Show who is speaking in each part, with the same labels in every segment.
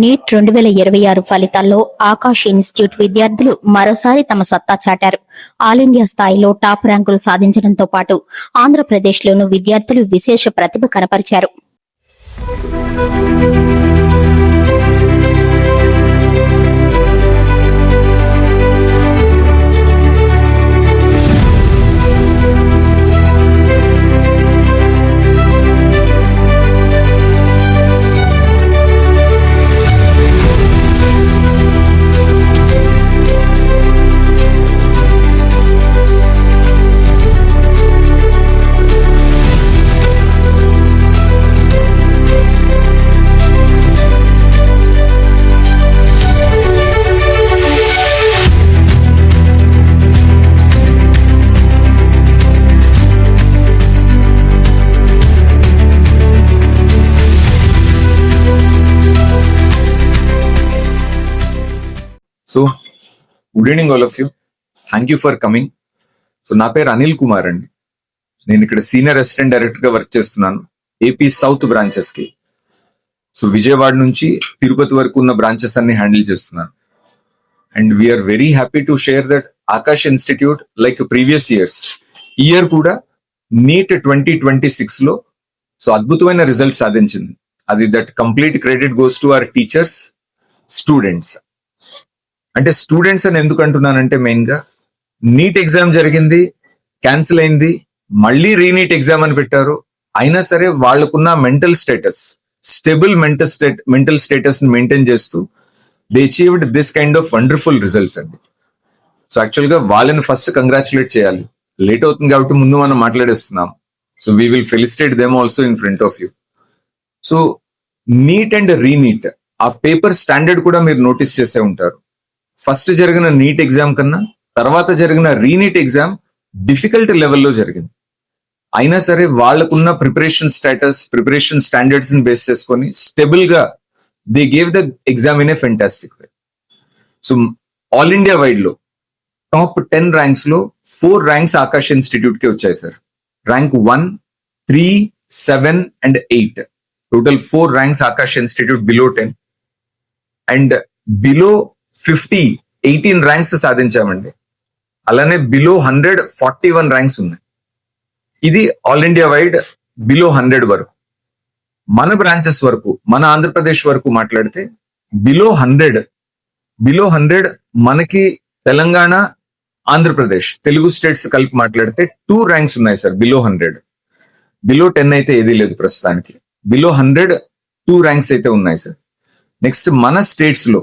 Speaker 1: Neat 2026 ఫలితాల్లో Akash institute విద్యార్థులు మరోసారి తమ సత్తా చాటారు. ఆల్ ఇండియా స్థాయిలో టాప్ ర్యాంకులు సాధించడంతో పాటు ఆంధ్రప్రదేశ్లోనూ విద్యార్థులు విశేష ప్రతిభ కనపరిచారు.
Speaker 2: So good evening all of you, thank you for coming. So నా పేరు అనిల్ కుమార్ అండి. నేను ఇక్కడ సీనియర్ అసిస్టెంట్ డైరెక్టర్ గా వర్క్ చేస్తున్నాను ఏపీ సౌత్ బ్రాంచెస్ కి. సో విజయవాడ నుంచి తిరుపతి వరకు ఉన్న బ్రాంచెస్ అన్ని హ్యాండిల్ చేస్తున్నాను. And we are very happy to share that Aakash institute like previous year కూడా నీట్ 2026 లో సో అద్భుతమైన రిజల్ట్ సాధించింది. అది that complete credit goes to our teachers, students. అంటే స్టూడెంట్స్ అని ఎందుకు అంటున్నానంటే మెయిన్ గా నీట్ ఎగ్జామ్ జరిగింది, క్యాన్సిల్ అయింది, మళ్ళీ రీనీట్ ఎగ్జామ్ అని పెట్టారు. అయినా సరే వాళ్ళకున్న mental status, stable mental status ని మెయింటైన్ చేస్తూ they achieved this kind of wonderful results అండి. సో యాక్చువల్ గా వాళ్ళని ఫస్ట్ కంగ్రాచులేట్ చేయాలి. లేట్ అవుతుంది కాబట్టి ముందు మనం మాట్లాడేస్తున్నాం. So we will felicitate them also in front of you. So NEET and reNEET ఆ పేపర్ స్టాండర్డ్ కూడా మీరు నోటీస్ చేసే ఉంటారు. ఫస్ట్ జరిగిన నీట్ ఎగ్జామ్ కన్నా తర్వాత జరిగిన రీనీట్ ఎగ్జామ్ డిఫికల్ట్ లెవెల్లో జరిగింది. అయినా సరే వాళ్ళకున్న ప్రిపరేషన్ స్టాండర్డ్స్ ని బేస్ చేసుకొని స్టెబుల్ గా they gave the exam in a fantastic way. So all India wide లో టాప్ 10 ర్యాంక్స్ లో 4 ర్యాంక్స్ ఆకాష్ ఇన్స్టిట్యూట్ కి వచ్చాయి sir. Rank 1, 3, 7 and 8 total 4 ranks Aakash institute below 10 and below 50 18 ranks సాధించామండి. అలానే బిలో 100 41 ర్యాంక్స్ ఉన్నాయి. ఇది ఆల్ ఇండియా వైడ్ బిలో 100 వరకు. మన బ్రాంచెస్ వరకు, మన ఆంధ్రప్రదేశ్ వరకు మాట్లాడితే బిలో 100 మనకి తెలంగాణ, ఆంధ్రప్రదేశ్, తెలుగు స్టేట్స్ కలిపి మాట్లాడితే 2 ర్యాంక్స్ ఉన్నాయి సార్ బిలో 100. బిలో 10 అయితే ఏదీ లేదు ప్రస్తుతానికి. బిలో 100 2 ర్యాంక్స్ అయితే ఉన్నాయి సార్. నెక్స్ట్ మన స్టేట్స్ లో,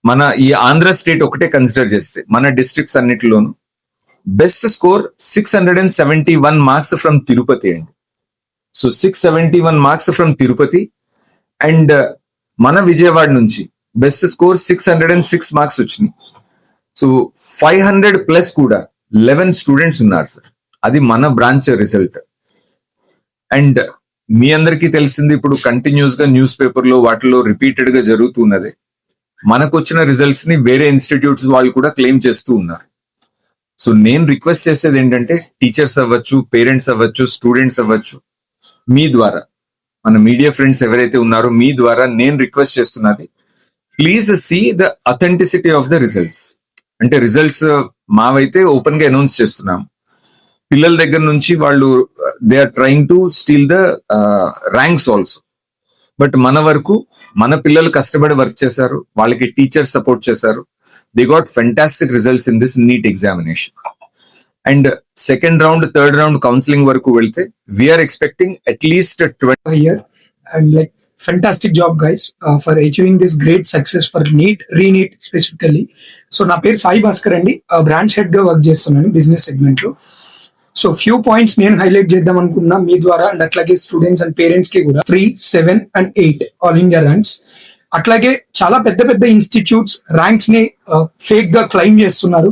Speaker 2: మన ఈ ఆంధ్ర స్టేట్ ఒకటే కన్సిడర్ చేస్తే మన డిస్ట్రిక్ట్స్ అన్నిటిలోనూ best score 671 marks from Tirupati అండి. So 671 marks from Tirupati. And మన విజయవాడ నుంచి బెస్ట్ స్కోర్ 606 మార్క్స్ వచ్చినాయి. సో 500 ప్లస్ కూడా 11 స్టూడెంట్స్ ఉన్నారు సార్. అది మన బ్రాంచ్ రిజల్ట్. అండ్ మీ అందరికీ తెలిసింది ఇప్పుడు కంటిన్యూస్ గా న్యూస్ పేపర్ లో వాటిలో రిపీటెడ్ గా జరుగుతున్నది. మనకు వచ్చిన రిజల్ట్స్ ని వేరే ఇన్స్టిట్యూట్స్ వాళ్ళు కూడా క్లెయిమ్ చేస్తూ ఉన్నారు. సో నేను రిక్వెస్ట్ చేసేది ఏంటంటే టీచర్స్ అవ్వచ్చు, పేరెంట్స్ అవ్వచ్చు, స్టూడెంట్స్ అవ్వచ్చు, మీ ద్వారా, మన మీడియా ఫ్రెండ్స్ ఎవరైతే ఉన్నారో మీ ద్వారా నేను రిక్వెస్ట్ చేస్తున్నది, please see the authenticity of the results. అంటే రిజల్ట్స్ మావైతే ఓపెన్ గా అనౌన్స్ చేస్తున్నాం. పిల్లల దగ్గర నుంచి వాళ్ళు they are trying to steal the ranks also. But మన వరకు మన పిల్లలు కష్టపడి వర్క్ చేశారు, వాళ్ళకి టీచర్స్ సపోర్ట్ చేశారు. They got fantastic results in this NEET examination. And second round, third round counselling వరకు వెళ్తే we're expecting at least 20
Speaker 3: year. And like fantastic job guys for achieving this great success for NEET, re-NEET specifically. So నా పేరు సాయి భాస్కర్ అండి, branch head గా work చేస్తున్నాను business segment లో. So few points నేను highlight చేద్దాం అనుకున్నా మీ ద్వారా. అండ్ అట్లాగే స్టూడెంట్స్ అండ్ పేరెంట్స్ కి కూడా 3, 7 and 8 ఆల్ ఇండియా ర్యాంక్స్. అట్లాగే చాలా పెద్ద పెద్ద ఇన్స్టిట్యూట్స్ ర్యాంక్స్ ని ఫేక్ గా క్లైమ్ చేస్తున్నారు.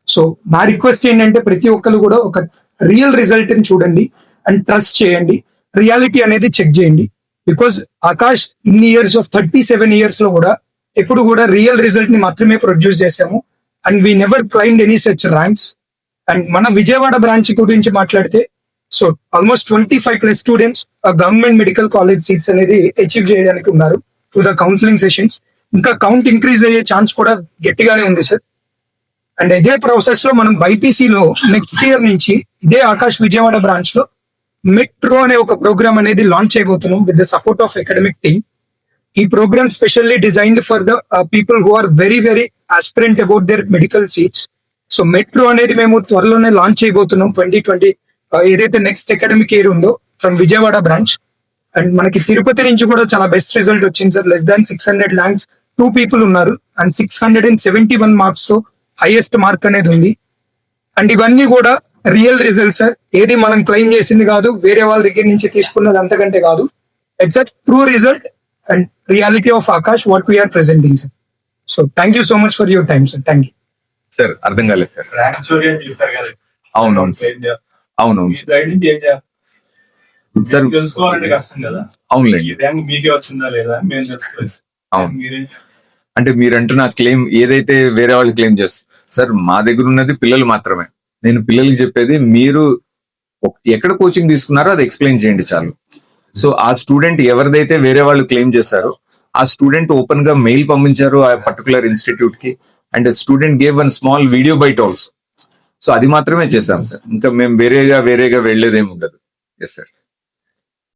Speaker 3: సో నా రిక్వెస్ట్ ఏంటంటే ప్రతి ఒక్కరు కూడా ఒక రియల్ రిజల్ట్ ని చూడండి అండ్ ట్రస్ట్ చేయండి. రియాలిటీ అనేది చెక్ చేయండి. బికాస్ ఆకాష్ ఇన్ని ఇయర్స్ ఆఫ్ 37 years లో కూడా ఎప్పుడు కూడా రియల్ రిజల్ట్ ని మాత్రమే ప్రొడ్యూస్ చేసాము. And we never claimed any such ranks. And మన విజయవాడ బ్రాంచ్ గురించి మాట్లాడితే so almost 25+ students government medical college seats అనేది అచీవ్ చేయడానికి ఉన్నారు. To the counselling sessions. ఇంకా కౌంట్ ఇంక్రీజ్ అయ్యే ఛాన్స్ కూడా గట్టిగానే ఉంది సార్. అండ్ ఇదే ప్రాసెస్ లో మనం బైపీసీలో నెక్స్ట్ ఇయర్ నుంచి ఇదే ఆకాష్ విజయవాడ బ్రాంచ్ లో మెట్రో అనే ఒక ప్రోగ్రామ్ అనేది లాంచ్ చేయబోతున్నాం with the support of academic team. ఈ programme specially designed for the people who are very very aspirant about their medical seats. So metro అనేది మేము త్వరలోనే లాంచ్ చేయబోతున్నాం 2020 ఏదైతే నెక్స్ట్ అకాడమిక్ ఇయర్ ఉందో ఫ్రమ్ విజయవాడ బ్రాంచ్. అండ్ మనకి తిరుపతి నుంచి కూడా చాలా బెస్ట్ రిజల్ట్ వచ్చింది sir. Less than 600 ranks 2 people ఉన్నారు అండ్ 671 మార్క్స్ తో హైయెస్ట్ మార్క్ అనేది ఉంది. అండ్ ఇవన్నీ కూడా రియల్ రిజల్ట్ సార్. ఏది మనం క్లెయిమ్ చేసింది కాదు, వేరే వాళ్ళ దగ్గర నుంచి తీసుకున్నది అంతకంటే కాదు. It's a true result and reality of Aakash what we're presenting sir. So thank you so much for your time sir. Thank you
Speaker 2: sir. అర్థం కాలేదు సార్.
Speaker 4: ర్యాంక్ చోరీ అని చెప్తారు కదా.
Speaker 2: అవునవును సార్. అవునవును
Speaker 4: మీ
Speaker 2: సార్.
Speaker 4: సైడ్ నుంచి ఏం చేయాలి
Speaker 2: సార్
Speaker 4: తెలుసుకోవాలంటే కష్టం కదా.
Speaker 2: అవునులేండి.
Speaker 4: ఈ ర్యాంక్ మీకే వచ్చిందా లేదా మేము తెలుసుకోవాలి.
Speaker 2: అవును.
Speaker 4: మీరేం
Speaker 2: అంటే మీరంటున్న క్లెయిమ్ ఏదైతే వేరే వాళ్ళు క్లెయిమ్ చేస్తారు సార్, మా దగ్గర ఉన్నది పిల్లలు మాత్రమే. నేను పిల్లలకి చెప్పేది మీరు ఎక్కడ కోచింగ్ తీసుకున్నారో అది ఎక్స్ప్లెయిన్ చేయండి చాలు. సో ఆ స్టూడెంట్ ఎవరిదైతే వేరే వాళ్ళు క్లెయిమ్ చేశారో ఆ స్టూడెంట్ ఓపెన్ గా మెయిల్ పంపించారు ఆ పర్టికులర్ ఇన్స్టిట్యూట్ కి, and student gave one small video byte also. So అది మాత్రమే చేశాం సార్. ఇంకా మేము వేరేగా వెళ్ళేదేమి ఉండదు. Yes sir.